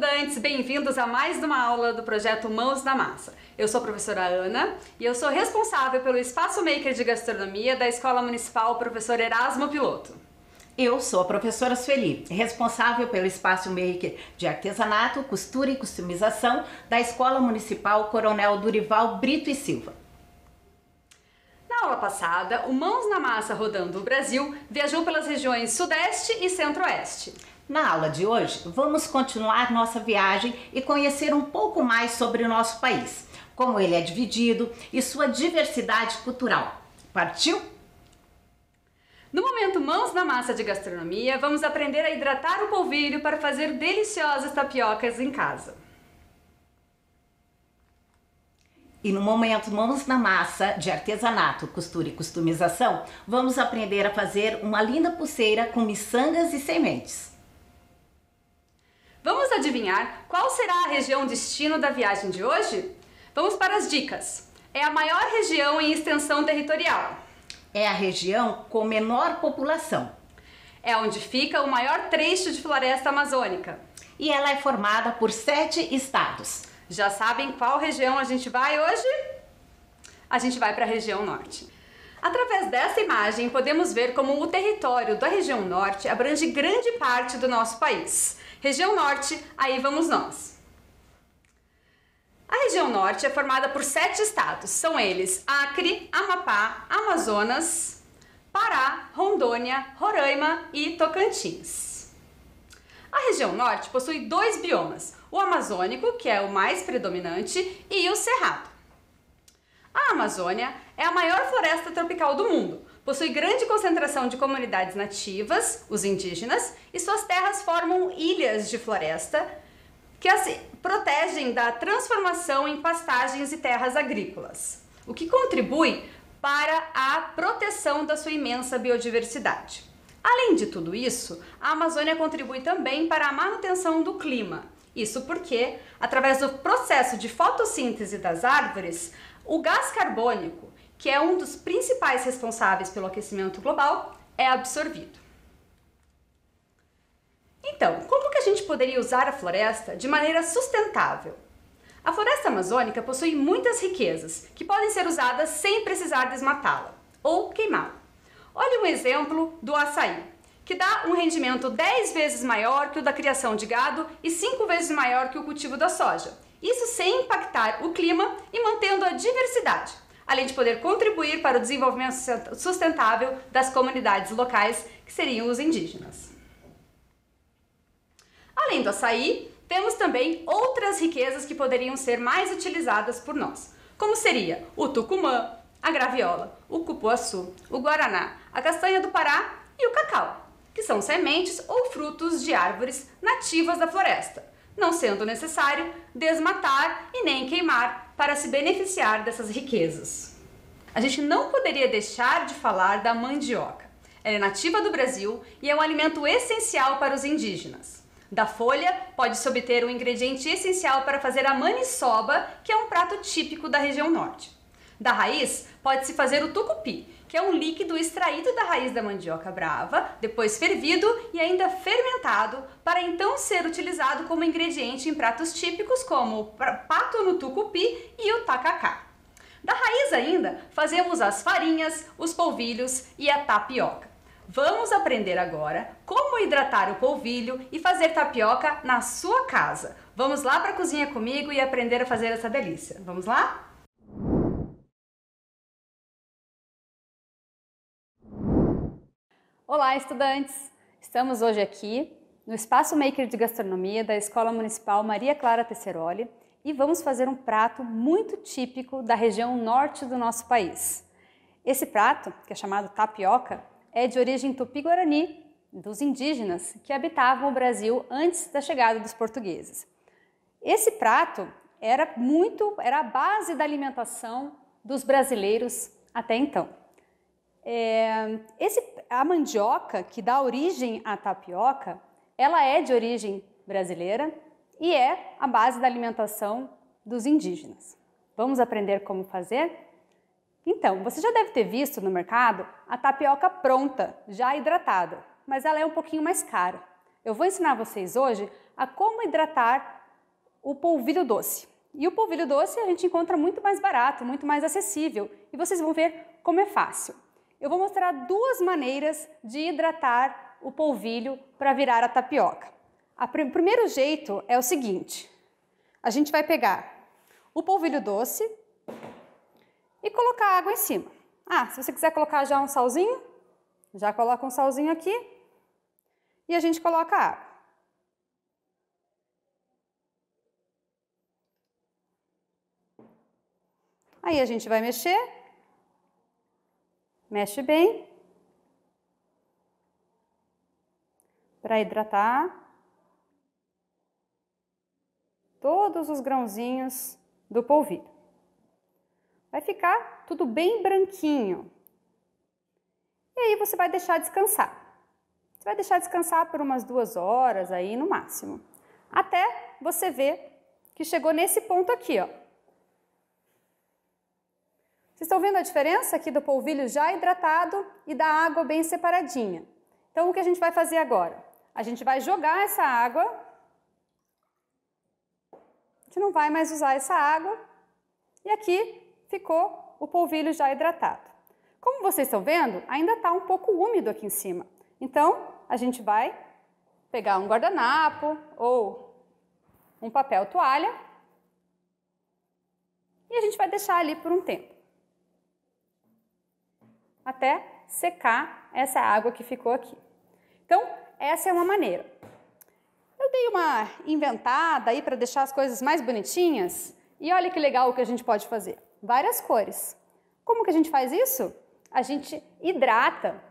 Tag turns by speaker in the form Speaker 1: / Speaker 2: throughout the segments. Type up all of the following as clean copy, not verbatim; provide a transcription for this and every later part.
Speaker 1: estudantes! Bem-vindos a mais uma aula do projeto Mãos na Massa. Eu sou a professora Ana e eu sou responsável pelo Espaço Maker de Gastronomia da Escola Municipal Professor Erasmo Piloto.
Speaker 2: Eu sou a professora Sueli, responsável pelo Espaço Maker de Artesanato, Costura e Customização da Escola Municipal Coronel Durival Brito e Silva.
Speaker 1: Na aula passada, o Mãos na Massa Rodando o Brasil viajou pelas regiões Sudeste e Centro-Oeste.
Speaker 2: Na aula de hoje, vamos continuar nossa viagem e conhecer um pouco mais sobre o nosso país, como ele é dividido e sua diversidade cultural. Partiu?
Speaker 1: No momento Mãos na Massa de Gastronomia, vamos aprender a hidratar o polvilho para fazer deliciosas tapiocas em casa.
Speaker 2: E no momento Mãos na Massa de Artesanato, Costura e Customização, vamos aprender a fazer uma linda pulseira com miçangas e sementes.
Speaker 1: Vamos adivinhar qual será a região destino da viagem de hoje? Vamos para as dicas. É a maior região em extensão territorial.
Speaker 2: É a região com menor população.
Speaker 1: É onde fica o maior trecho de floresta amazônica.
Speaker 2: E ela é formada por 7 estados.
Speaker 1: Já sabem qual região a gente vai hoje? A gente vai para a região norte. Através dessa imagem, podemos ver como o território da região norte abrange grande parte do nosso país. Região norte, aí vamos nós. A região norte é formada por 7 estados. São eles Acre, Amapá, Amazonas, Pará, Rondônia, Roraima e Tocantins. A região norte possui 2 biomas, o amazônico, que é o mais predominante, e o cerrado. A Amazônia é a maior floresta tropical do mundo, possui grande concentração de comunidades nativas, os indígenas, e suas terras formam ilhas de floresta que as protegem da transformação em pastagens e terras agrícolas, o que contribui para a proteção da sua imensa biodiversidade. Além de tudo isso, a Amazônia contribui também para a manutenção do clima. Isso porque, através do processo de fotossíntese das árvores, o gás carbônico, que é um dos principais responsáveis pelo aquecimento global, é absorvido. Então, como que a gente poderia usar a floresta de maneira sustentável? A floresta amazônica possui muitas riquezas que podem ser usadas sem precisar desmatá-la ou queimá-la. Olhe um exemplo do açaí, que dá um rendimento 10 vezes maior que o da criação de gado e 5 vezes maior que o cultivo da soja. Isso sem impactar o clima e mantendo a diversidade, além de poder contribuir para o desenvolvimento sustentável das comunidades locais, que seriam os indígenas. Além do açaí, temos também outras riquezas que poderiam ser mais utilizadas por nós, como seria o tucumã, a graviola, o cupuaçu, o guaraná, a castanha do Pará e o cacau, que são sementes ou frutos de árvores nativas da floresta, não sendo necessário desmatar e nem queimar para se beneficiar dessas riquezas. A gente não poderia deixar de falar da mandioca. Ela é nativa do Brasil e é um alimento essencial para os indígenas. Da folha, pode-se obter um ingrediente essencial para fazer a maniçoba, que é um prato típico da região norte. Da raiz, pode-se fazer o tucupi, que é um líquido extraído da raiz da mandioca brava, depois fervido e ainda fermentado, para então ser utilizado como ingrediente em pratos típicos como o pato no tucupi e o tacacá. Da raiz ainda, fazemos as farinhas, os polvilhos e a tapioca. Vamos aprender agora como hidratar o polvilho e fazer tapioca na sua casa. Vamos lá para a cozinha comigo e aprender a fazer essa delícia. Vamos lá? Olá, estudantes! Estamos hoje aqui no Espaço Maker de Gastronomia da Escola Municipal Maria Clara Tesseroli e vamos fazer um prato muito típico da região norte do nosso país. Esse prato, que é chamado tapioca, é de origem tupi-guarani, dos indígenas que habitavam o Brasil antes da chegada dos portugueses. Esse prato era a base da alimentação dos brasileiros até então. A mandioca, que dá origem à tapioca, ela é de origem brasileira e é a base da alimentação dos indígenas. Vamos aprender como fazer? Então, você já deve ter visto no mercado a tapioca pronta, já hidratada, mas ela é um pouquinho mais cara. Eu vou ensinar vocês hoje a como hidratar o polvilho doce. E o polvilho doce a gente encontra muito mais barato, muito mais acessível. E vocês vão ver como é fácil. Eu vou mostrar duas maneiras de hidratar o polvilho para virar a tapioca. O primeiro jeito é o seguinte. A gente vai pegar o polvilho doce e colocar água em cima. Se você quiser colocar já um salzinho, já coloca um salzinho aqui e a gente coloca a água. Aí a gente vai mexer, mexe bem, para hidratar todos os grãozinhos do polvilho. Vai ficar tudo bem branquinho. E aí você vai deixar descansar. Você vai deixar descansar por umas 2 horas aí no máximo. Até você ver que chegou nesse ponto aqui, ó. Vocês estão vendo a diferença aqui do polvilho já hidratado e da água bem separadinha? Então, o que a gente vai fazer agora? A gente vai jogar essa água. A gente não vai mais usar essa água. E aqui ficou o polvilho já hidratado. Como vocês estão vendo, ainda está um pouco úmido aqui em cima. Então, a gente vai pegar um guardanapo ou um papel toalha e a gente vai deixar ali por um tempo, até secar essa água que ficou aqui. Então, essa é uma maneira. Eu dei uma inventada aí para deixar as coisas mais bonitinhas e olha que legal o que a gente pode fazer. Várias cores. Como que a gente faz isso? A gente hidrata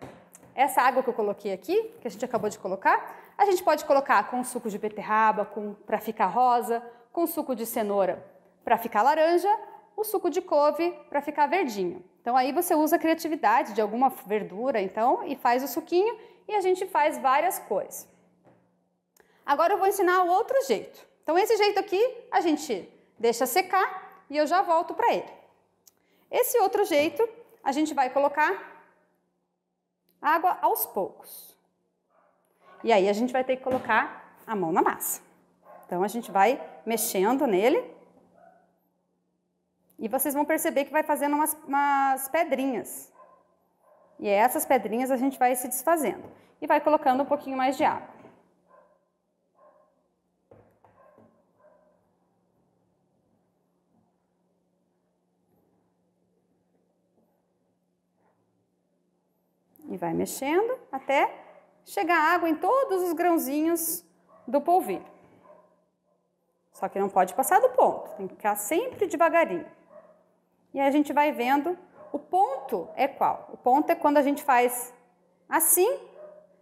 Speaker 1: essa água que eu coloquei aqui, que a gente acabou de colocar. A gente pode colocar com suco de beterraba para ficar rosa, com suco de cenoura para ficar laranja, o suco de couve para ficar verdinho. Então aí você usa a criatividade de alguma verdura, então, e faz o suquinho e a gente faz várias cores. Agora eu vou ensinar o outro jeito. Então esse jeito aqui a gente deixa secar e eu já volto para ele. Esse outro jeito a gente vai colocar água aos poucos. E aí a gente vai ter que colocar a mão na massa. Então a gente vai mexendo nele. E vocês vão perceber que vai fazendo umas pedrinhas. E essas pedrinhas a gente vai se desfazendo. E vai colocando um pouquinho mais de água. E vai mexendo até chegar água em todos os grãozinhos do polvilho. Só que não pode passar do ponto, tem que ficar sempre devagarinho. E aí a gente vai vendo, o ponto é qual? O ponto é quando a gente faz assim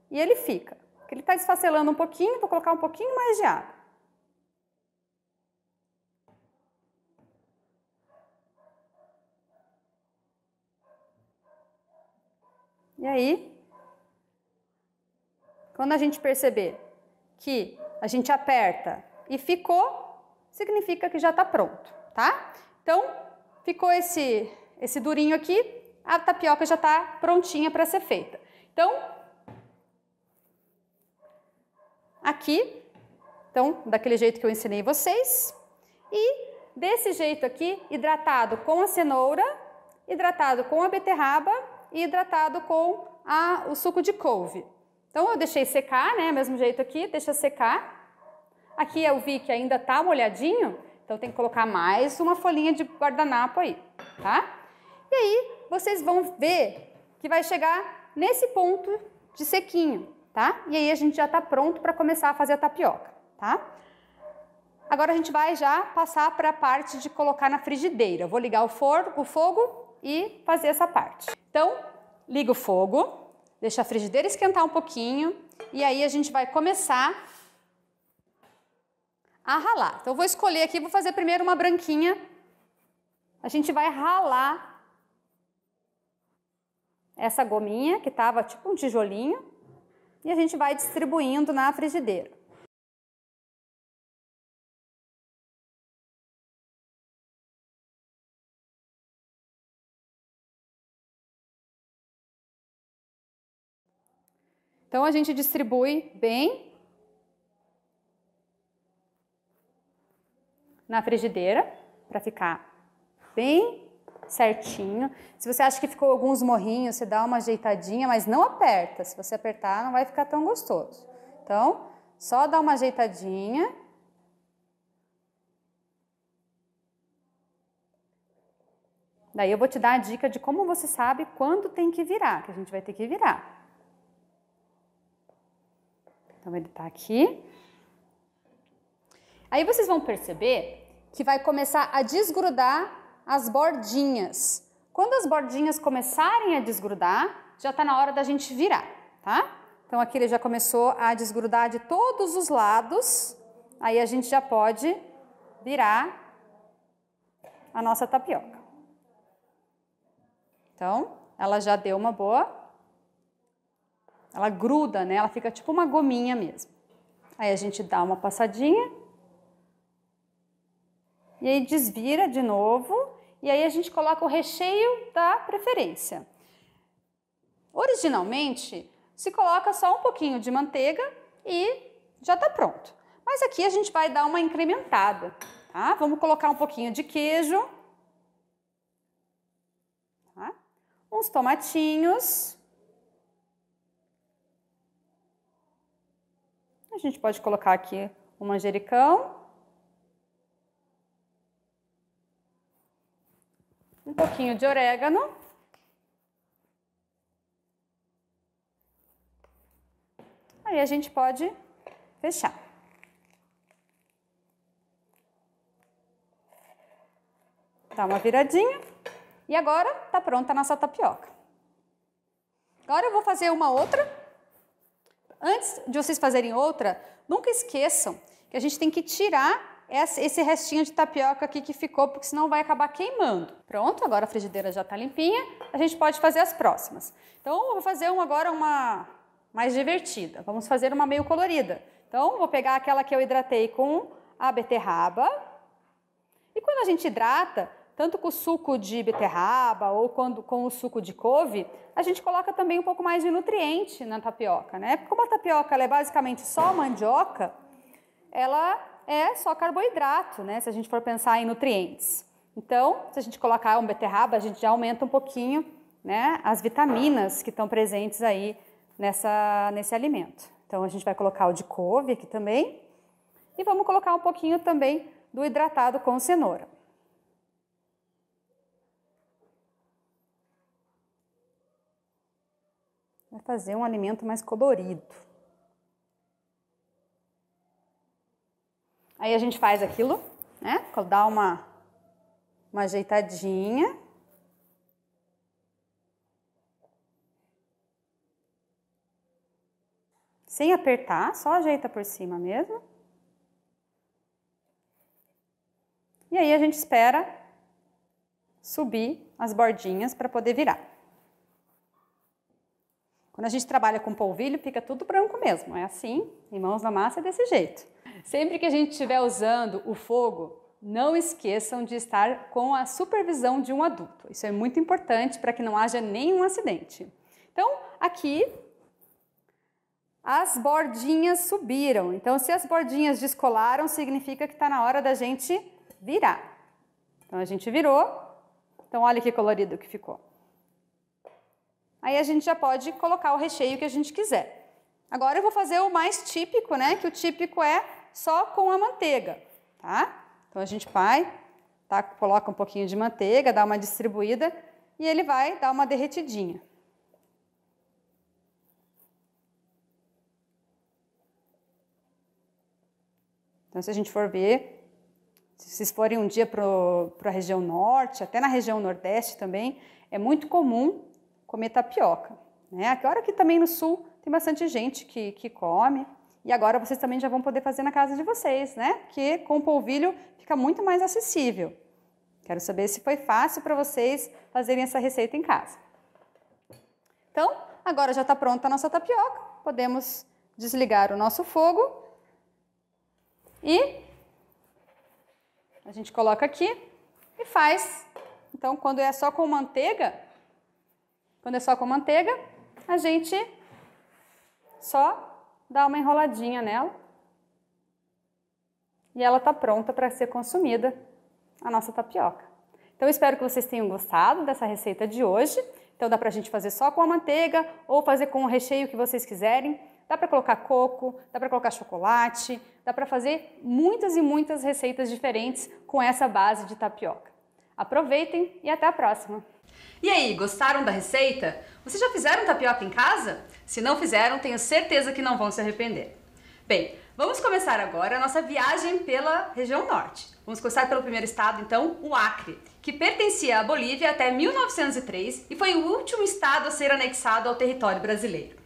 Speaker 1: e ele fica. Porque ele está desfacelando um pouquinho, vou colocar um pouquinho mais de água. E aí, quando a gente perceber que a gente aperta e ficou, significa que já está pronto, tá? Então, ficou esse durinho aqui, a tapioca já está prontinha para ser feita. Então, aqui, daquele jeito que eu ensinei vocês, e desse jeito aqui, hidratado com a cenoura, hidratado com a beterraba e hidratado com o suco de couve. Então, eu deixei secar, né? Mesmo jeito aqui, deixa secar. Aqui eu vi que ainda tá molhadinho, então tem que colocar mais uma folhinha de guardanapo aí, tá? E aí, vocês vão ver que vai chegar nesse ponto de sequinho, tá? E aí a gente já tá pronto para começar a fazer a tapioca, tá? Agora a gente vai já passar para a parte de colocar na frigideira. Eu vou ligar o fogo e fazer essa parte. Então, liga o fogo. Deixa a frigideira esquentar um pouquinho e aí a gente vai começar a ralar. Então, eu vou escolher aqui, vou fazer primeiro uma branquinha. A gente vai ralar essa gominha, que estava tipo um tijolinho, e a gente vai distribuindo na frigideira. Então, a gente distribui bem. na frigideira para ficar bem certinho. Se você acha que ficou alguns morrinhos, você dá uma ajeitadinha, mas não aperta. Se você apertar, não vai ficar tão gostoso. Então, só dá uma ajeitadinha. Daí eu vou te dar a dica de como você sabe quando tem que virar, que a gente vai ter que virar. Então ele tá aqui. Aí vocês vão perceber que vai começar a desgrudar as bordinhas. Quando as bordinhas começarem a desgrudar, já tá na hora da gente virar, tá? Então aqui ele já começou a desgrudar de todos os lados. Aí a gente já pode virar a nossa tapioca. Então, ela já deu uma boa, ela gruda, né? Ela fica tipo uma gominha mesmo. Aí a gente dá uma passadinha. E aí desvira de novo. E aí a gente coloca o recheio da preferência. Originalmente, se coloca só um pouquinho de manteiga e já tá pronto. Mas aqui a gente vai dar uma incrementada, tá? Vamos colocar um pouquinho de queijo. Uns tomatinhos. A gente pode colocar aqui um manjericão. Um pouquinho de orégano. Aí a gente pode fechar. Dá uma viradinha. E agora tá pronta a nossa tapioca. Agora eu vou fazer uma outra. Antes de vocês fazerem outra, nunca esqueçam que a gente tem que tirar esse restinho de tapioca aqui que ficou, porque senão vai acabar queimando. Pronto, agora a frigideira já tá limpinha, a gente pode fazer as próximas. Então eu vou fazer agora uma mais divertida. Vamos fazer uma meio colorida. Então vou pegar aquela que eu hidratei com a beterraba. E quando a gente hidrata, tanto com o suco de beterraba ou com o suco de couve, a gente coloca também um pouco mais de nutriente na tapioca, né? Como a tapioca ela é basicamente só mandioca, ela é só carboidrato, né? Se a gente for pensar em nutrientes. Então, se a gente colocar um beterraba, a gente já aumenta um pouquinho, né, as vitaminas que estão presentes aí nesse alimento. Então, a gente vai colocar o de couve aqui também e vamos colocar um pouquinho também do hidratado com cenoura. Vai fazer um alimento mais colorido. Aí a gente faz aquilo, né? Dá uma ajeitadinha. Sem apertar, só ajeita por cima mesmo. E aí a gente espera subir as bordinhas para poder virar. Quando a gente trabalha com polvilho, fica tudo branco mesmo. É assim, em mãos na massa é desse jeito. Sempre que a gente estiver usando o fogo, não esqueçam de estar com a supervisão de um adulto. Isso é muito importante para que não haja nenhum acidente. Então, aqui, as bordinhas subiram. Então, se as bordinhas descolaram, significa que está na hora da gente virar. Então, a gente virou. Então, olha que colorido que ficou. Aí a gente já pode colocar o recheio que a gente quiser. Agora eu vou fazer o mais típico, né? Que o típico é só com a manteiga, tá? Então a gente vai, tá? Coloca um pouquinho de manteiga, dá uma distribuída e ele vai dar uma derretidinha. Então se a gente for ver, se vocês forem um dia para a região norte, até na região nordeste também, é muito comum comer tapioca, né? Agora aqui também no sul tem bastante gente que come e agora vocês também já vão poder fazer na casa de vocês, né? Porque com o polvilho fica muito mais acessível. Quero saber se foi fácil para vocês fazerem essa receita em casa. Então, agora já está pronta a nossa tapioca, podemos desligar o nosso fogo e a gente coloca aqui e faz. Então, quando é só com manteiga, a gente só dá uma enroladinha nela e ela está pronta para ser consumida, a nossa tapioca. Então, eu espero que vocês tenham gostado dessa receita de hoje. Então, dá para a gente fazer só com a manteiga ou fazer com o recheio que vocês quiserem. Dá para colocar coco, dá para colocar chocolate, dá para fazer muitas e muitas receitas diferentes com essa base de tapioca. Aproveitem e até a próxima! E aí, gostaram da receita? Vocês já fizeram tapioca em casa? Se não fizeram, tenho certeza que não vão se arrepender. Bem, vamos começar agora a nossa viagem pela região norte. Vamos começar pelo primeiro estado, então, o Acre, que pertencia à Bolívia até 1903 e foi o último estado a ser anexado ao território brasileiro.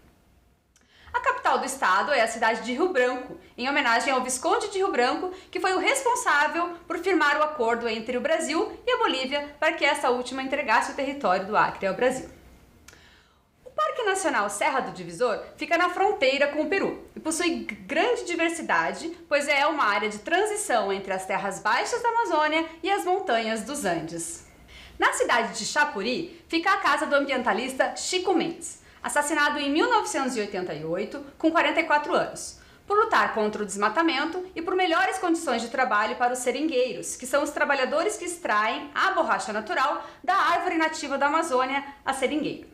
Speaker 1: A capital do estado é a cidade de Rio Branco, em homenagem ao Visconde de Rio Branco, que foi o responsável por firmar o acordo entre o Brasil e a Bolívia para que essa última entregasse o território do Acre ao Brasil. O Parque Nacional Serra do Divisor fica na fronteira com o Peru e possui grande diversidade, pois é uma área de transição entre as terras baixas da Amazônia e as montanhas dos Andes. Na cidade de Chapuri fica a casa do ambientalista Chico Mendes, assassinado em 1988, com 44 anos, por lutar contra o desmatamento e por melhores condições de trabalho para os seringueiros, que são os trabalhadores que extraem a borracha natural da árvore nativa da Amazônia, a seringueira.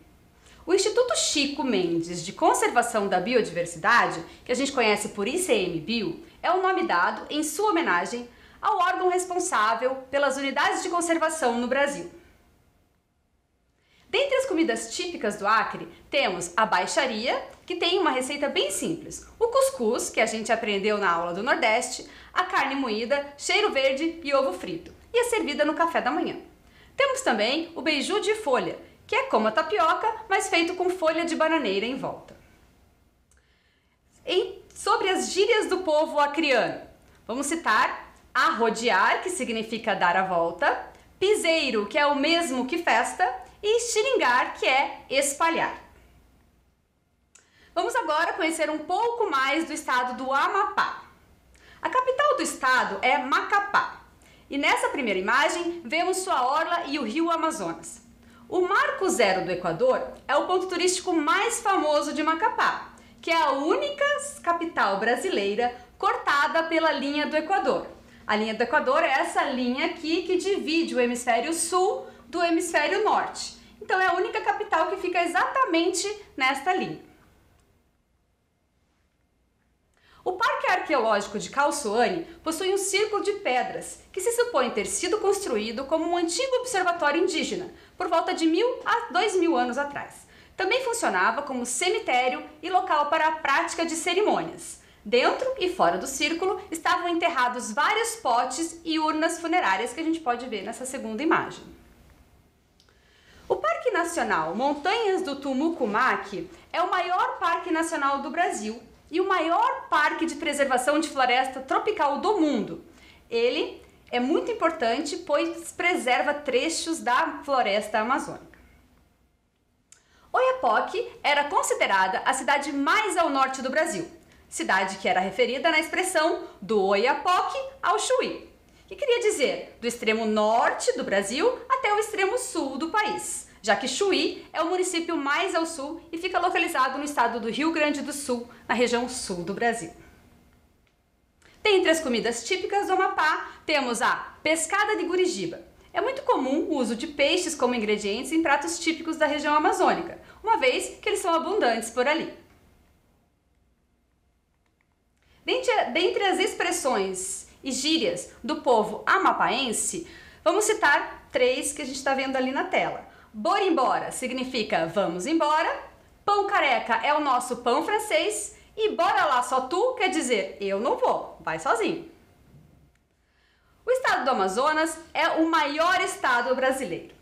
Speaker 1: O Instituto Chico Mendes de Conservação da Biodiversidade, que a gente conhece por ICMBio, é o nome dado em sua homenagem ao órgão responsável pelas unidades de conservação no Brasil. Dentre as comidas típicas do Acre, temos a baixaria, que tem uma receita bem simples, o cuscuz, que a gente aprendeu na aula do Nordeste, a carne moída, cheiro verde e ovo frito, e é servida no café da manhã. Temos também o beiju de folha, que é como a tapioca, mas feito com folha de bananeira em volta. Sobre as gírias do povo acriano, vamos citar arrodear, que significa dar a volta, piseiro, que é o mesmo que festa, e xiringar, que é espalhar. Vamos agora conhecer um pouco mais do estado do Amapá. A capital do estado é Macapá, e nessa primeira imagem vemos sua orla e o rio Amazonas. O Marco Zero do Equador é o ponto turístico mais famoso de Macapá, que é a única capital brasileira cortada pela linha do Equador. A linha do Equador é essa linha aqui que divide o hemisfério sul do hemisfério norte. Então é a única capital que fica exatamente nesta linha. O Parque Arqueológico de Calçoane possui um círculo de pedras que se supõe ter sido construído como um antigo observatório indígena por volta de 1000 a 2000 anos atrás. Também funcionava como cemitério e local para a prática de cerimônias. Dentro e fora do círculo estavam enterrados vários potes e urnas funerárias que a gente pode ver nessa segunda imagem. O Parque Nacional Montanhas do Tumucumaque é o maior parque nacional do Brasil e o maior parque de preservação de floresta tropical do mundo. Ele é muito importante, pois preserva trechos da floresta amazônica. Oiapoque era considerada a cidade mais ao norte do Brasil, cidade que era referida na expressão do Oiapoque ao Chuí, que queria dizer do extremo norte do Brasil até o extremo sul do país, já que Chuí é o município mais ao sul e fica localizado no estado do Rio Grande do Sul, na região sul do Brasil. Dentre as comidas típicas do Amapá, temos a pescada de gurijiba. É muito comum o uso de peixes como ingredientes em pratos típicos da região amazônica, uma vez que eles são abundantes por ali. Dentre as expressões e gírias do povo amapaense, vamos citar três que a gente está vendo ali na tela. Bora embora significa vamos embora, pão careca é o nosso pão francês e bora lá só tu quer dizer eu não vou, vai sozinho. O estado do Amazonas é o maior estado brasileiro.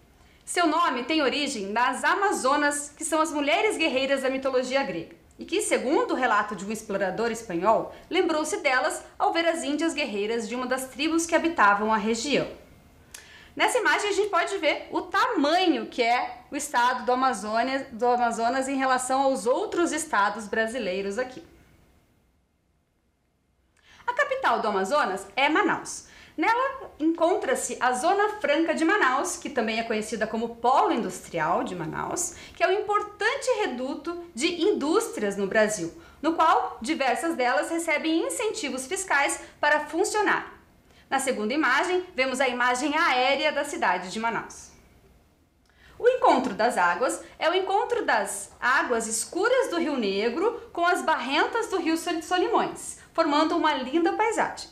Speaker 1: Seu nome tem origem nas Amazonas, que são as mulheres guerreiras da mitologia grega, e que, segundo o relato de um explorador espanhol, lembrou-se delas ao ver as índias guerreiras de uma das tribos que habitavam a região. Nessa imagem a gente pode ver o tamanho que é o estado do Amazonas em relação aos outros estados brasileiros aqui. A capital do Amazonas é Manaus. Nela encontra-se a Zona Franca de Manaus, que também é conhecida como Polo Industrial de Manaus, que é um importante reduto de indústrias no Brasil, no qual diversas delas recebem incentivos fiscais para funcionar. Na segunda imagem, vemos a imagem aérea da cidade de Manaus. O encontro das águas é o encontro das águas escuras do Rio Negro com as barrentas do Rio Solimões, formando uma linda paisagem.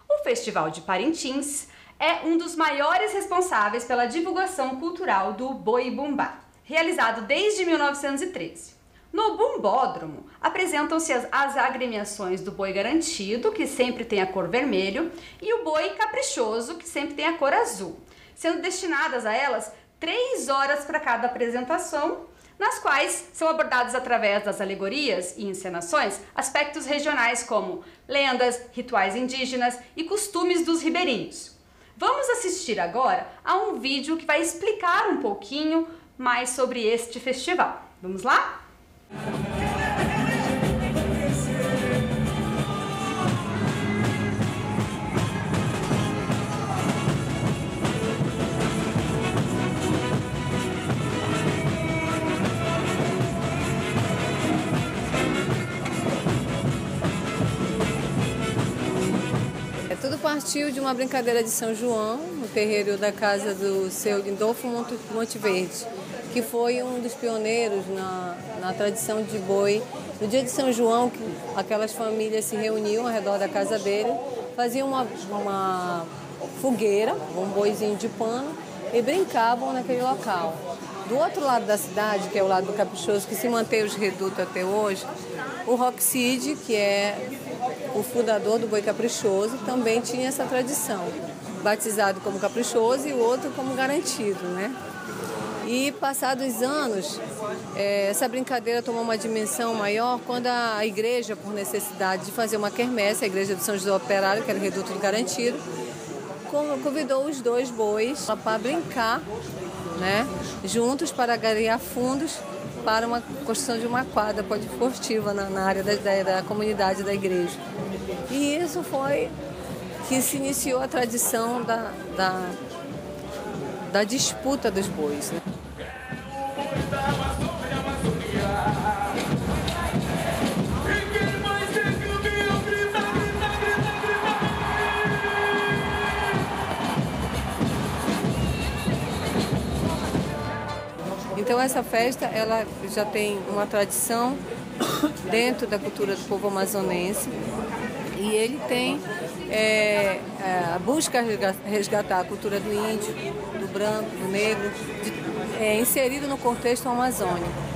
Speaker 1: O Festival de Parintins é um dos maiores responsáveis pela divulgação cultural do Boi-Bumbá, realizado desde 1913. No Bumbódromo, apresentam-se as agremiações do boi garantido, que sempre tem a cor vermelho, e o boi caprichoso, que sempre tem a cor azul, sendo destinadas a elas 3 horas para cada apresentação, nas quais são abordados através das alegorias e encenações aspectos regionais como lendas, rituais indígenas e costumes dos ribeirinhos. Vamos assistir agora a um vídeo que vai explicar um pouquinho mais sobre este festival. Vamos lá?
Speaker 3: Tudo partiu de uma brincadeira de São João, no terreiro da casa do seu Lindolfo Monteverde, que foi um dos pioneiros na tradição de boi. No dia de São João, aquelas famílias se reuniam ao redor da casa dele, faziam uma fogueira, um boizinho de pano, e brincavam naquele local. Do outro lado da cidade, que é o lado do Caprichoso, que se mantém os redutos até hoje, o Roxide, que é o fundador do Boi Caprichoso, também tinha essa tradição, batizado como Caprichoso e o outro como Garantido, né? E passados anos, essa brincadeira tomou uma dimensão maior quando a igreja, por necessidade de fazer uma quermesse, a igreja do São José Operário, que era o reduto do Garantido, convidou os 2 bois para brincar, né, juntos para angariar fundos para uma construção de uma quadra poliesportiva na área da comunidade da igreja. E isso foi que se iniciou a tradição da disputa dos bois, né? Então essa festa ela já tem uma tradição dentro da cultura do povo amazonense e ele tem busca resgatar a cultura do índio, do branco, do negro, inserido no contexto amazônico.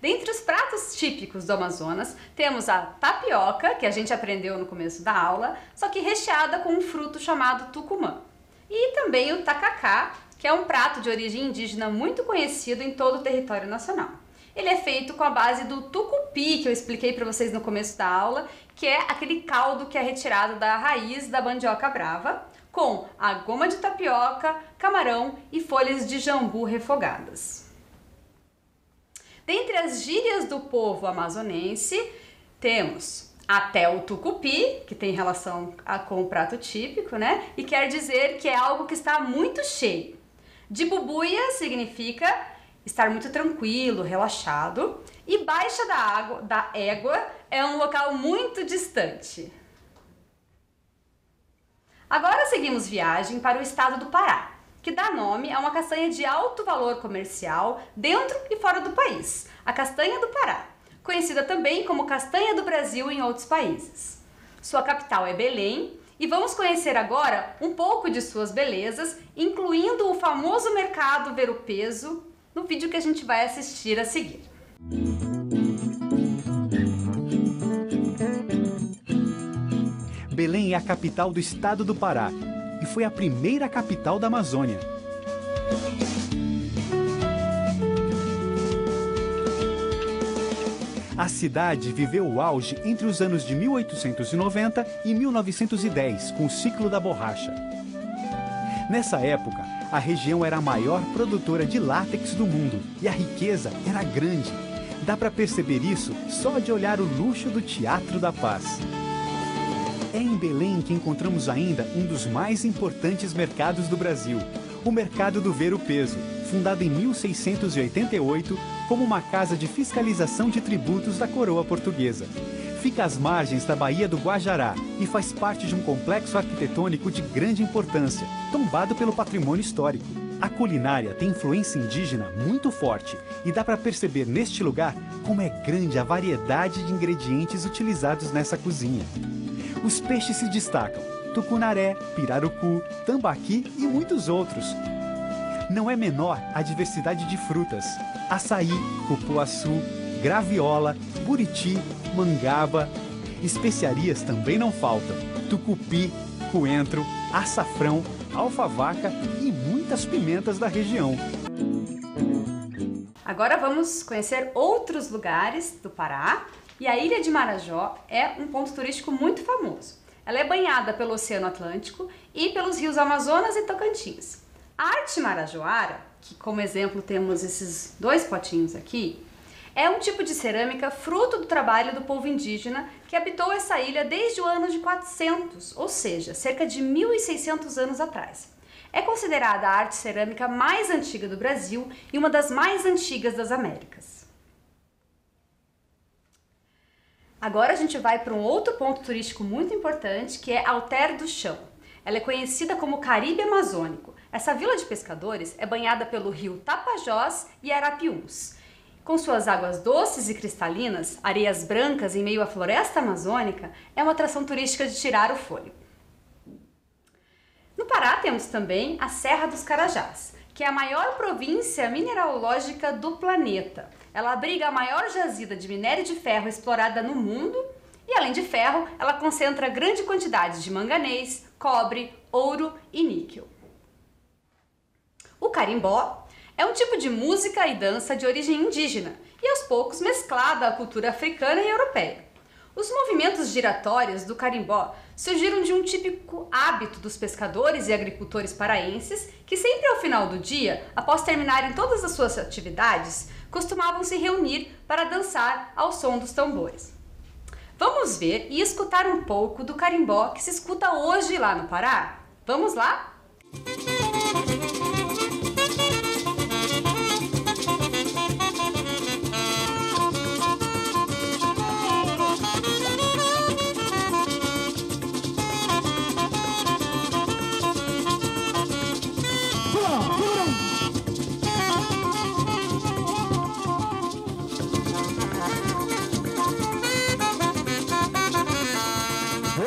Speaker 1: Dentre os pratos típicos do Amazonas, temos a tapioca, que a gente aprendeu no começo da aula, só que recheada com um fruto chamado tucumã. E também o tacacá, que é um prato de origem indígena muito conhecido em todo o território nacional. Ele é feito com a base do tucupi, que eu expliquei para vocês no começo da aula, que é aquele caldo que é retirado da raiz da mandioca brava, com a goma de tapioca, camarão e folhas de jambu refogadas. Dentre as gírias do povo amazonense, temos até o tucupi, que tem relação com o prato típico, né? E quer dizer que é algo que está muito cheio. De bubuia significa estar muito tranquilo, relaxado. E baixa da égua é um local muito distante. Agora seguimos viagem para o estado do Pará, que dá nome a uma castanha de alto valor comercial dentro e fora do país, a castanha do Pará, conhecida também como castanha do Brasil em outros países. Sua capital é Belém e vamos conhecer agora um pouco de suas belezas, incluindo o famoso mercado Ver-o-Peso, no vídeo que a gente vai assistir a seguir.
Speaker 4: Belém é a capital do estado do Pará e foi a primeira capital da Amazônia. A cidade viveu o auge entre os anos de 1890 e 1910, com o ciclo da borracha. Nessa época, a região era a maior produtora de látex do mundo e a riqueza era grande. Dá para perceber isso só de olhar o luxo do Teatro da Paz. É em Belém que encontramos ainda um dos mais importantes mercados do Brasil, o Mercado do Ver-o-Peso, fundado em 1688 como uma casa de fiscalização de tributos da coroa portuguesa. Fica às margens da Baía do Guajará e faz parte de um complexo arquitetônico de grande importância, tombado pelo patrimônio histórico. A culinária tem influência indígena muito forte e dá para perceber neste lugar como é grande a variedade de ingredientes utilizados nessa cozinha. Os peixes se destacam: tucunaré, pirarucu, tambaqui e muitos outros. Não é menor a diversidade de frutas: açaí, cupuaçu, graviola, buriti, mangaba. Especiarias também não faltam: tucupi, coentro, açafrão, alfavaca e muitas pimentas da região.
Speaker 1: Agora vamos conhecer outros lugares do Pará. E a Ilha de Marajó é um ponto turístico muito famoso. Ela é banhada pelo Oceano Atlântico e pelos rios Amazonas e Tocantins. A arte marajoara, que como exemplo temos esses dois potinhos aqui, é um tipo de cerâmica fruto do trabalho do povo indígena que habitou essa ilha desde o ano de 400, ou seja, cerca de 1.600 anos atrás. É considerada a arte cerâmica mais antiga do Brasil e uma das mais antigas das Américas. Agora a gente vai para um outro ponto turístico muito importante, que é Alter do Chão. Ela é conhecida como Caribe Amazônico. Essa vila de pescadores é banhada pelo rio Tapajós e Arapiuns. Com suas águas doces e cristalinas, areias brancas em meio à floresta amazônica, é uma atração turística de tirar o fôlego. No Pará temos também a Serra dos Carajás, que é a maior província mineralógica do planeta. Ela abriga a maior jazida de minério de ferro explorada no mundo e, além de ferro, ela concentra grande quantidade de manganês, cobre, ouro e níquel. O carimbó é um tipo de música e dança de origem indígena e, aos poucos, mesclada à cultura africana e europeia. Os movimentos giratórios do carimbó surgiram de um típico hábito dos pescadores e agricultores paraenses que sempre ao final do dia, após terminarem todas as suas atividades, costumavam se reunir para dançar ao som dos tambores. Vamos ver e escutar um pouco do carimbó que se escuta hoje lá no Pará? Vamos lá?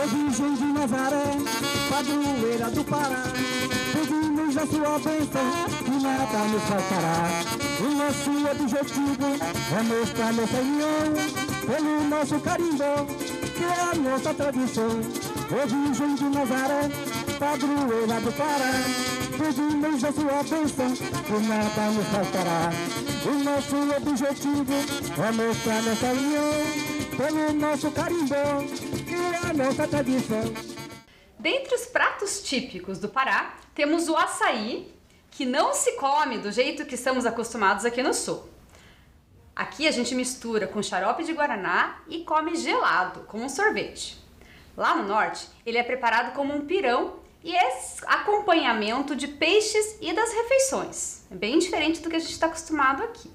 Speaker 5: Origem de Nazaré, padroeira do Pará, pedimos a sua bênção e nada nos faltará. O nosso objetivo é mostrar nossa união pelo nosso carimbó, que é a nossa tradição. Origem de Nazaré, padroeira do Pará, pedimos a sua bênção e nada nos faltará. O nosso objetivo é mostrar nossa união pelo nosso carimbó, que é a nossa tradição.
Speaker 1: Dentre os pratos típicos do Pará, temos o açaí, que não se come do jeito que estamos acostumados aqui no sul. Aqui a gente mistura com xarope de guaraná e come gelado, como um sorvete. Lá no norte, ele é preparado como um pirão e é acompanhamento de peixes e das refeições. É bem diferente do que a gente está acostumado aqui.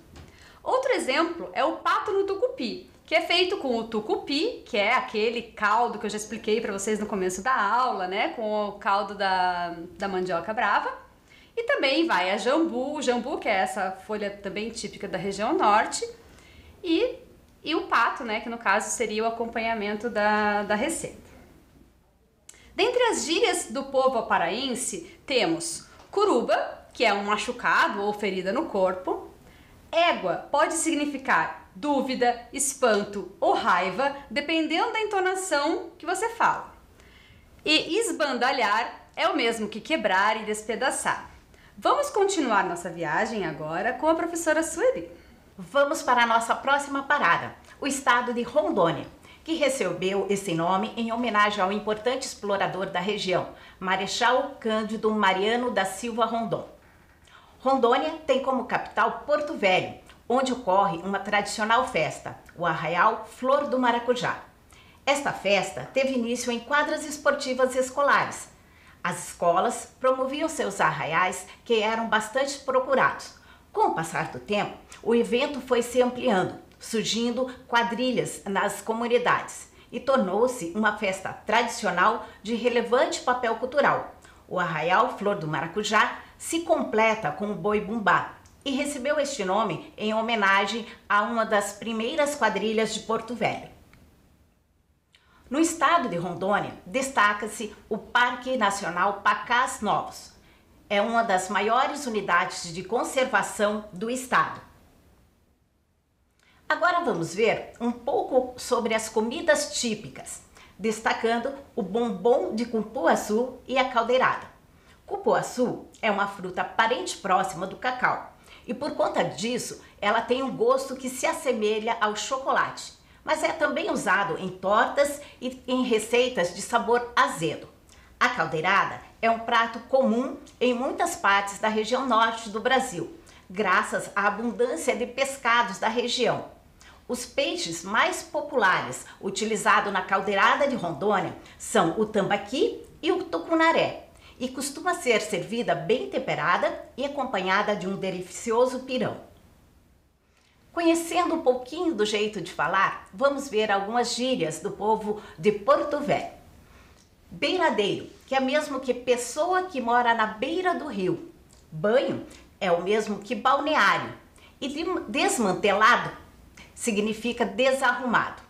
Speaker 1: Outro exemplo é o pato no tucupi, que é feito com o tucupi, que é aquele caldo que eu já expliquei para vocês no começo da aula, né? Com o caldo da mandioca brava. E também vai a jambu, o jambu, que é essa folha também típica da região norte, e o pato, né? Que no caso seria o acompanhamento da receita. Dentre as gírias do povo paraense, temos curuba, que é um machucado ou ferida no corpo. Égua pode significar dúvida, espanto ou raiva, dependendo da entonação que você fala. E esbandalhar é o mesmo que quebrar e despedaçar. Vamos continuar nossa viagem agora com a professora Sueli.
Speaker 2: Vamos para a nossa próxima parada, o estado de Rondônia, que recebeu esse nome em homenagem ao importante explorador da região, Marechal Cândido Mariano da Silva Rondon. Rondônia tem como capital Porto Velho, onde ocorre uma tradicional festa, o Arraial Flor do Maracujá. Esta festa teve início em quadras esportivas escolares. As escolas promoviam seus arraiais, que eram bastante procurados. Com o passar do tempo, o evento foi se ampliando, surgindo quadrilhas nas comunidades e tornou-se uma festa tradicional de relevante papel cultural. O Arraial Flor do Maracujá se completa com o boi-bumbá e recebeu este nome em homenagem a uma das primeiras quadrilhas de Porto Velho. No estado de Rondônia, destaca-se o Parque Nacional Pacás Novos. É uma das maiores unidades de conservação do estado. Agora vamos ver um pouco sobre as comidas típicas, destacando o bombom de cupuaçu e a caldeirada. Cupuaçu é uma fruta parente próxima do cacau e por conta disso ela tem um gosto que se assemelha ao chocolate, mas é também usado em tortas e em receitas de sabor azedo. A caldeirada é um prato comum em muitas partes da região norte do Brasil, graças à abundância de pescados da região. Os peixes mais populares utilizados na caldeirada de Rondônia são o tambaqui e o tucunaré, e costuma ser servida bem temperada e acompanhada de um delicioso pirão. Conhecendo um pouquinho do jeito de falar, vamos ver algumas gírias do povo de Porto Velho. Beiradeiro, que é mesmo que pessoa que mora na beira do rio. Banho é o mesmo que balneário. E desmantelado significa desarrumado.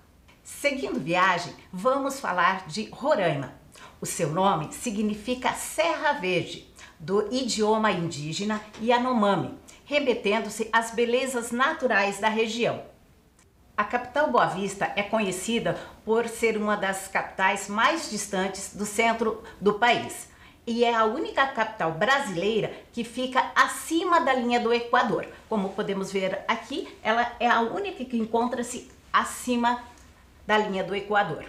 Speaker 2: Seguindo viagem, vamos falar de Roraima. O seu nome significa Serra Verde, do idioma indígena Yanomami, remetendo-se às belezas naturais da região. A capital Boa Vista é conhecida por ser uma das capitais mais distantes do centro do país e é a única capital brasileira que fica acima da linha do Equador. Como podemos ver aqui, ela é a única que encontra-se acima da linha do Equador.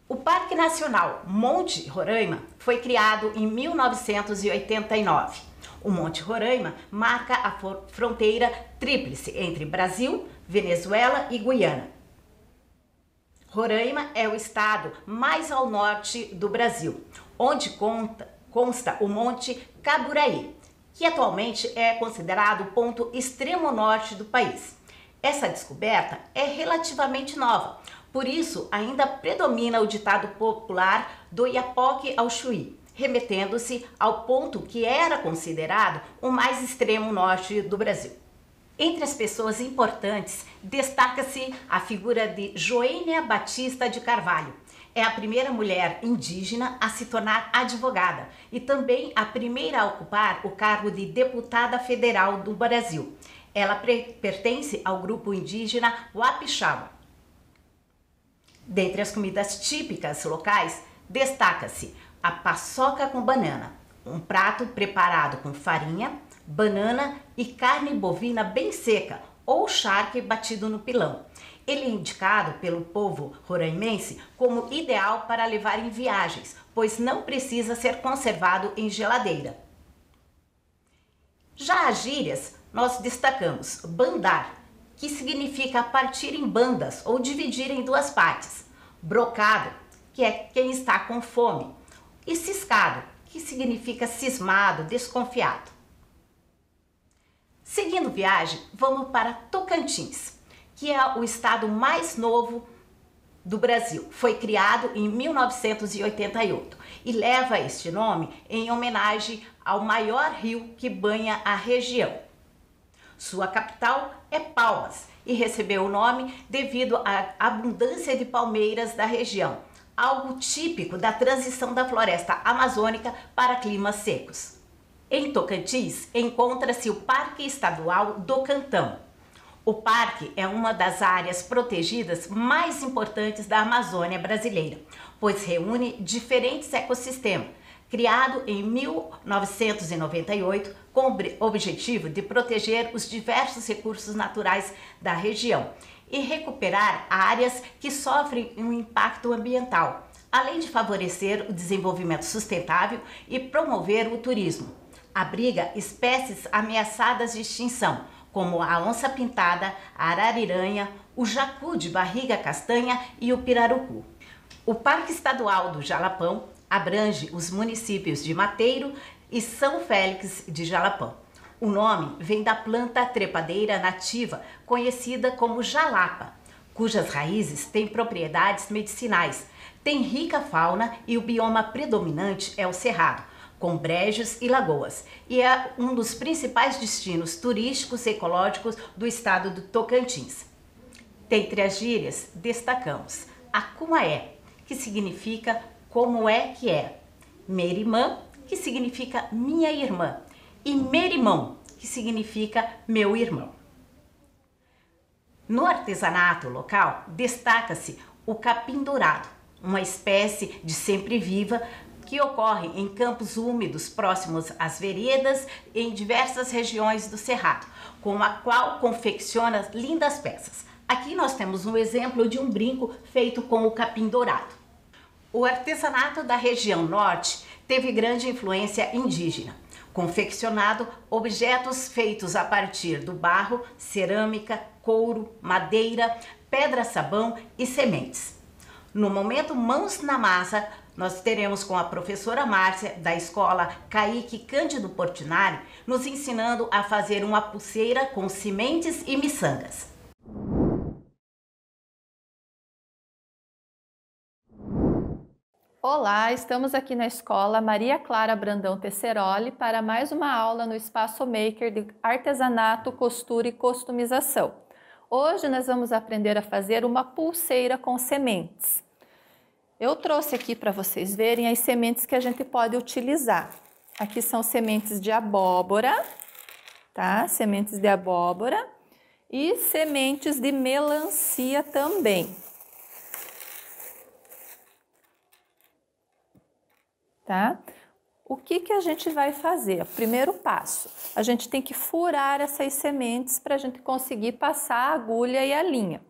Speaker 2: O Parque Nacional Monte Roraima foi criado em 1989. O Monte Roraima marca a fronteira tríplice entre Brasil, Venezuela e Guiana. Roraima é o estado mais ao norte do Brasil, onde consta o Monte Caburaí, que atualmente é considerado o ponto extremo norte do país. Essa descoberta é relativamente nova, por isso ainda predomina o ditado popular do Iapoque ao Chuí, remetendo-se ao ponto que era considerado o mais extremo norte do Brasil. Entre as pessoas importantes, destaca-se a figura de Joênia Batista de Carvalho. É a primeira mulher indígena a se tornar advogada e também a primeira a ocupar o cargo de deputada federal do Brasil. Ela pertence ao grupo indígena Wapixaba. Dentre as comidas típicas locais, destaca-se a paçoca com banana, um prato preparado com farinha, banana e carne bovina bem seca ou charque batido no pilão. Ele é indicado pelo povo roraimense como ideal para levar em viagens, pois não precisa ser conservado em geladeira. Já as gírias, nós destacamos bandar, que significa partir em bandas ou dividir em duas partes, brocado, que é quem está com fome, e ciscado, que significa cismado, desconfiado. Seguindo viagem, vamos para Tocantins, que é o estado mais novo do Brasil. Foi criado em 1988 e leva este nome em homenagem ao maior rio que banha a região. Sua capital é Palmas e recebeu o nome devido à abundância de palmeiras da região, algo típico da transição da floresta amazônica para climas secos. Em Tocantins encontra-se o Parque Estadual do Cantão. O parque é uma das áreas protegidas mais importantes da Amazônia brasileira, pois reúne diferentes ecossistemas, criado em 1998 com o objetivo de proteger os diversos recursos naturais da região e recuperar áreas que sofrem um impacto ambiental, além de favorecer o desenvolvimento sustentável e promover o turismo. Abriga espécies ameaçadas de extinção, como a onça-pintada, a arariranha, o jacu de barriga castanha e o pirarucu. O Parque Estadual do Jalapão abrange os municípios de Mateiro e São Félix de Jalapão. O nome vem da planta trepadeira nativa conhecida como jalapa, cujas raízes têm propriedades medicinais, tem rica fauna e o bioma predominante é o cerrado, com brejos e lagoas, e é um dos principais destinos turísticos e ecológicos do estado do Tocantins. Dentre as gírias, destacamos a Cumaé, que significa como é que é, Merimã, que significa minha irmã, e Merimão, que significa meu irmão. No artesanato local, destaca-se o capim dourado, uma espécie de sempre-viva que ocorre em campos úmidos próximos às veredas em diversas regiões do Cerrado, com a qual confecciona lindas peças. Aqui nós temos um exemplo de um brinco feito com o capim dourado. O artesanato da região norte teve grande influência indígena, confeccionado objetos feitos a partir do barro, cerâmica, couro, madeira, pedra-sabão e sementes. No momento Mãos na Massa, nós teremos com a professora Márcia, da escola Caíque Cândido Portinari, nos ensinando a fazer uma pulseira com sementes e miçangas.
Speaker 6: Olá, estamos aqui na escola Maria Clara Brandão Tesseroli para mais uma aula no Espaço Maker de Artesanato, Costura e Customização. Hoje nós vamos aprender a fazer uma pulseira com sementes. Eu trouxe aqui para vocês verem as sementes que a gente pode utilizar. Aqui são sementes de abóbora, tá? Sementes de abóbora e sementes de melancia também. Tá? O que a gente vai fazer? O primeiro passo, a gente tem que furar essas sementes para a gente conseguir passar a agulha e a linha.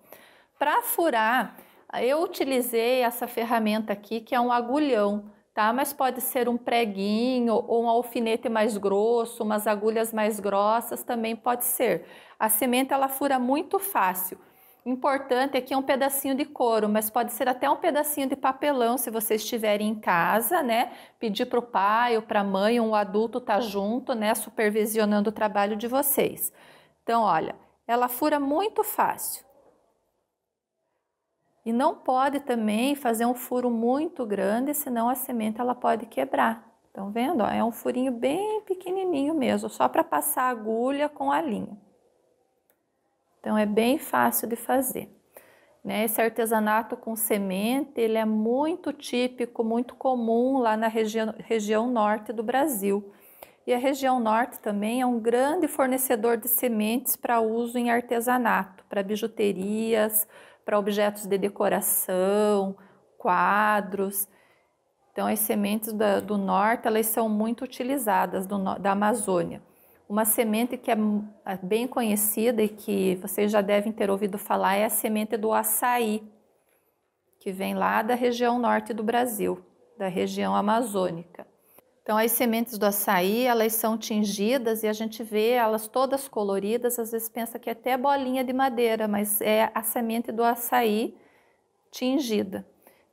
Speaker 6: Para furar, eu utilizei essa ferramenta aqui, que é um agulhão, tá? Mas pode ser um preguinho ou um alfinete mais grosso, umas agulhas mais grossas também pode ser. A semente ela fura muito fácil. Importante aqui é um pedacinho de couro, mas pode ser até um pedacinho de papelão se vocês estiverem em casa, né? Pedir para o pai ou para a mãe, um adulto tá junto, né? Supervisionando o trabalho de vocês. Então, olha, ela fura muito fácil. E não pode também fazer um furo muito grande, senão a semente ela pode quebrar. Estão vendo? Ó, é um furinho bem pequenininho mesmo, só para passar a agulha com a linha. Então, é bem fácil de fazer. Né? Esse artesanato com semente, ele é muito típico, muito comum lá na região norte do Brasil. E a região norte também é um grande fornecedor de sementes para uso em artesanato, para bijuterias, para objetos de decoração, quadros. Então, as sementes do norte, elas são muito utilizadas da Amazônia. Uma semente que é bem conhecida e que vocês já devem ter ouvido falar é a semente do açaí, que vem lá da região norte do Brasil, da região amazônica. Então, as sementes do açaí, elas são tingidas e a gente vê elas todas coloridas, às vezes pensa que é até bolinha de madeira, mas é a semente do açaí tingida.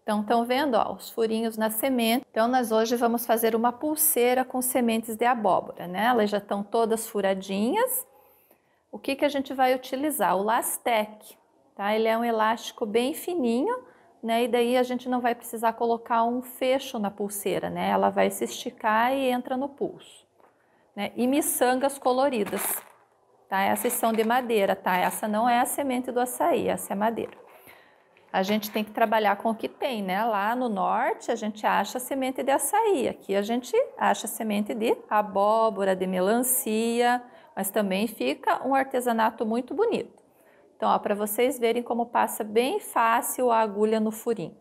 Speaker 6: Então, estão vendo ó, os furinhos na semente. Então, nós hoje vamos fazer uma pulseira com sementes de abóbora, né? Elas já estão todas furadinhas. O que a gente vai utilizar? O Lastec, tá? Ele é um elástico bem fininho, né? E daí a gente não vai precisar colocar um fecho na pulseira, né? Ela vai se esticar e entra no pulso, né? E miçangas coloridas, tá? Essas são de madeira, tá? Essa não é a semente do açaí, essa é madeira. A gente tem que trabalhar com o que tem, né? Lá no norte a gente acha semente de açaí, aqui a gente acha semente de abóbora, de melancia, mas também fica um artesanato muito bonito. Então, para vocês verem como passa bem fácil a agulha no furinho.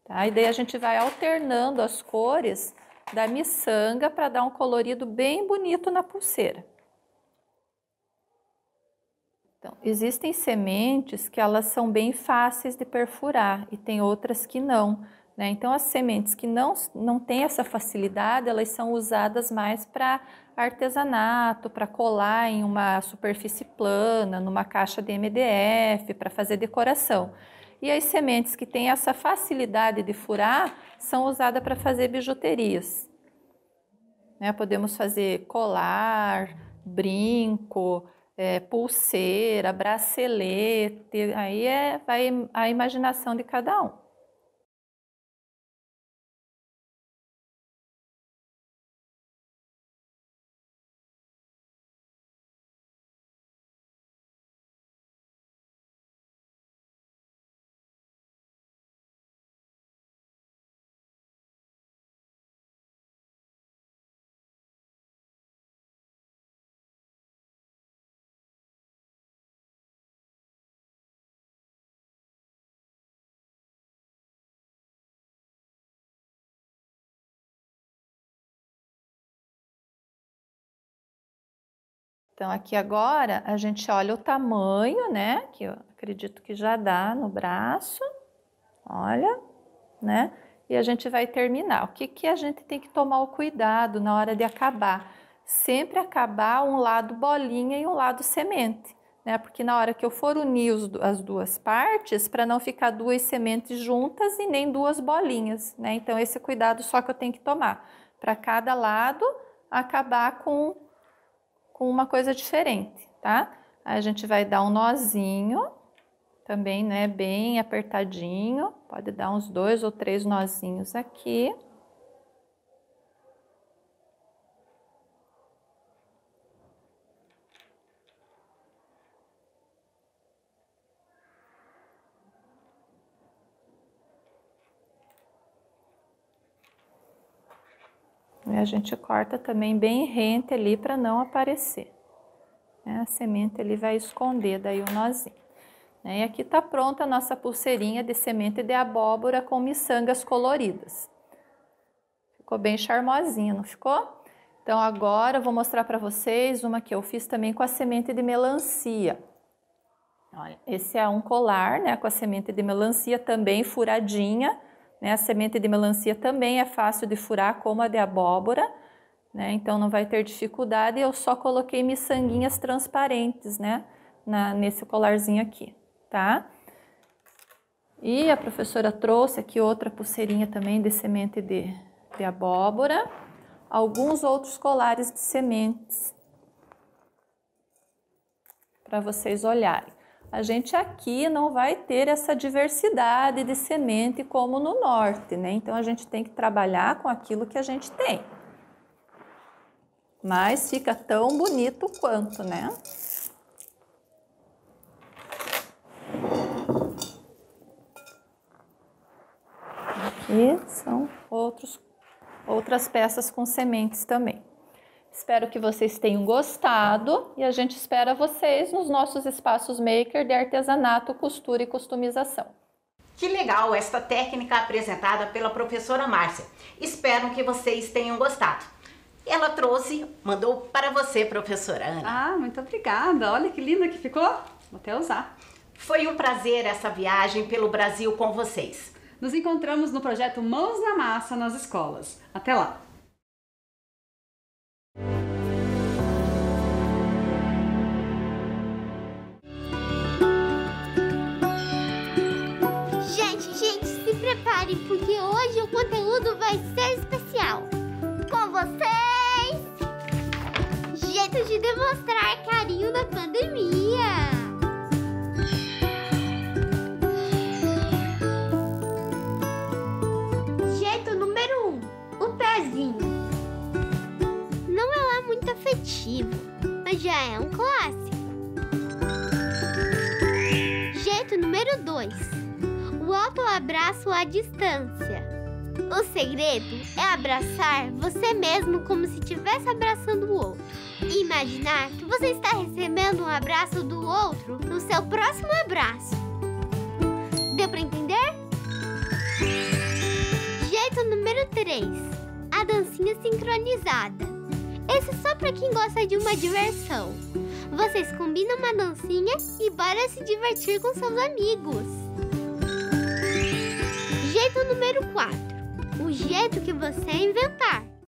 Speaker 6: Tá? E daí a gente vai alternando as cores da miçanga para dar um colorido bem bonito na pulseira. Então, existem sementes que elas são bem fáceis de perfurar e tem outras que não. né? Então, as sementes que não têm essa facilidade, elas são usadas mais para artesanato, para colar em uma superfície plana, numa caixa de MDF, para fazer decoração. E as sementes que têm essa facilidade de furar são usadas para fazer bijuterias, né? Podemos fazer colar, brinco, pulseira, bracelete, aí vai a imaginação de cada um. Então, aqui agora a gente olha o tamanho, né? Que eu acredito que já dá no braço. Olha, né? E a gente vai terminar. O que a gente tem que tomar o cuidado na hora de acabar? Sempre acabar um lado bolinha e um lado semente, né? Porque na hora que eu for unir as duas partes, para não ficar duas sementes juntas e nem duas bolinhas, né? Então, esse cuidado só que eu tenho que tomar. Para cada lado, acabar com uma coisa diferente, tá? Aí a gente vai dar um nozinho, também, né, bem apertadinho, pode dar uns 2 ou 3 nozinhos aqui. E a gente corta também bem rente ali para não aparecer, né? A semente ele vai esconder daí o nozinho. E aqui tá pronta a nossa pulseirinha de semente de abóbora com miçangas coloridas. Ficou bem charmosinha, não ficou? Então agora eu vou mostrar para vocês uma que eu fiz também com a semente de melancia. Olha, esse é um colar, né, com a semente de melancia também furadinha. A semente de melancia também é fácil de furar como a de abóbora, né? Então não vai ter dificuldade. Eu só coloquei miçanguinhas transparentes, né? Nesse colarzinho aqui, tá? E a professora trouxe aqui outra pulseirinha também de semente de abóbora. Alguns outros colares de sementes para vocês olharem. A gente aqui não vai ter essa diversidade de semente como no norte, né? Então, a gente tem que trabalhar com aquilo que a gente tem. Mas fica tão bonito quanto, né? Aqui são outras peças com sementes também. Espero que vocês tenham gostado e a gente espera vocês nos nossos espaços maker de artesanato, costura e customização.
Speaker 2: Que legal esta técnica apresentada pela professora Márcia. Espero que vocês tenham gostado. Ela mandou para você, professora Ana.
Speaker 1: Ah, muito obrigada. Olha que linda que ficou. Vou até usar.
Speaker 2: Foi um prazer essa viagem pelo Brasil com vocês.
Speaker 1: Nos encontramos no projeto Mãos na Massa nas escolas. Até lá!
Speaker 7: Gente, se preparem, porque hoje o conteúdo vai ser especial. Com vocês, jeito de demonstrar carinho na pandemia. Jeito número 1, o pezinho. Não é lá muito afetivo, mas já é um clássico. Jeito número 2, o autoabraço à distância. O segredo é abraçar você mesmo como se estivesse abraçando o outro. E imaginar que você está recebendo um abraço do outro no seu próximo abraço. Deu para entender? Jeito número 3, a dancinha sincronizada. Esse é só para quem gosta de uma diversão. Vocês combinam uma dancinha e bora se divertir com seus amigos. Jeito número 4. O jeito que você inventar.